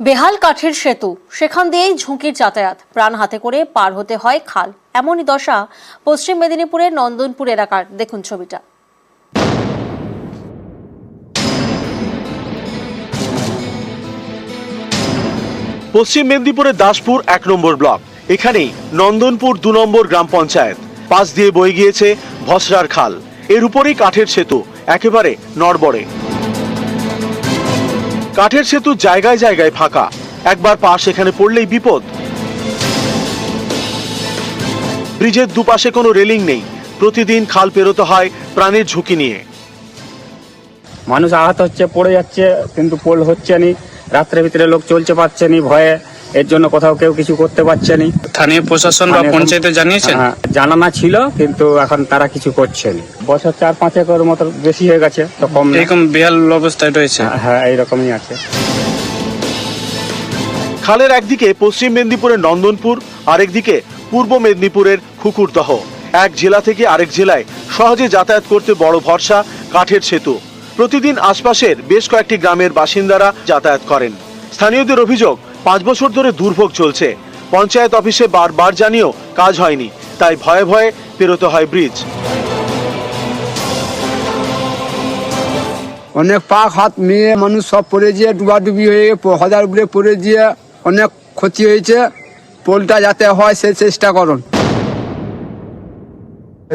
বেহাল কাঠের সেতু, সেখান দিয়েই ঝুঁকির যাতায়াত, প্রাণ হাতে করে পার হতে হয় খাল। এমনই দশা পশ্চিম মেদিনীপুরের নন্দনপুর এলাকার। দেখুন ছবিটা। পশ্চিম মেদিনীপুরের দাসপুর ১ নম্বর ব্লক। এখানেই নন্দনপুর ২ নম্বর গ্রাম পঞ্চায়েত। পাশ দিয়ে বয়ে গিয়েছে ভসরার খাল। এর উপরেই কাঠের সেতু, একেবারে নড়বড়ে। কাঠের সেতু জায়গায় জায়গায় ফাঁকা, একবার পা সেখানে পড়লেই বিপদ। ব্রিজের দুপাশে কোনো রেলিং নেই, প্রতিদিন খাল পেরোতে হয় প্রাণের ঝুঁকি নিয়ে। মানুষ আহত হচ্ছে, পড়ে যাচ্ছে, কিন্তু পোল হচ্ছে নি। রাত্রের ভিতরে লোক চলতে পারছে নি ভয়ে, এর জন্য কোথাও কেউ কিছু করতে পারছে নি। স্থানীয় প্রশাসন বা পঞ্চায়েতে জানিয়েছেন? জানানো ছিল, কিন্তু এখন তারা কিছু করছে না। বছর ৪-৫ একর মতো বেশি হয়ে গেছে, তো কম না। এরকম বেহাল অবস্থায় রয়েছে। হ্যাঁ, এইরকমই আছে। খালের একদিকে পশ্চিম মেদিনীপুরের নন্দনপুর, আরেকদিকে পূর্ব মেদিনীপুরের খুকুরদহ। এক জেলা থেকে আরেক জেলায় সহজে যাতায়াত করতে বড় ভরসা কাঠের সেতু। প্রতিদিন আশপাশের বেশ কয়েকটি গ্রামের বাসিন্দারা যাতায়াত করেন। স্থানীয়দের অভিযোগ, ৫ বছর ধরে দুর্ভোগ চলছে। পঞ্চায়েত অফিসে বারবার জানিয়েও কাজ হয়নি, তাই ভয়ে ভয়ে পেরোতে হয় ব্রিজ। অনেক পাক হাত মেয়ে মানুষ সব পড়ে গিয়ে ডুবাডুবি হয়ে হাজার উপরে পড়ে গিয়ে অনেক ক্ষতি হয়েছে। পোলটা যাতে হয় সেই চেষ্টা করুন।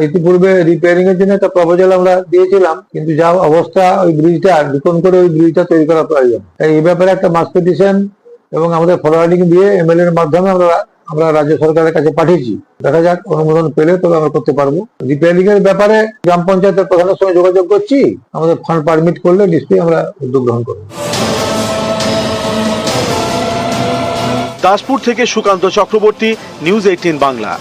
ইতিপূর্বে রিপেয়ারিং এর জন্য একটা প্রপোজাল আমরা দিয়েছিলাম, কিন্তু যা অবস্থা ওই ব্রিজটা নতুন করে ওই ব্রিজটা তৈরি করা প্রয়োজন। এই ব্যাপারে একটা মাস পিটিশন এবং আমাদের ফরওয়ার্ডিং দিয়ে এমএলএ এর মাধ্যমে আমরা রাজ্য সরকারের কাছে পাঠিয়েছি। দেখা যাক, অনুমোদন পেলে তবে আমরা করতে পারবো। রিপেয়ারিং এর ব্যাপারে গ্রাম পঞ্চায়েতের প্রধানের সঙ্গে যোগাযোগ করছি। আমাদের ফান্ড পারমিট করলে নিশ্চয়ই আমরা উদ্যোগ গ্রহণ করবো। দাসপুর থেকে সুকান্ত চক্রবর্তী, নিউজ 18 বাংলা।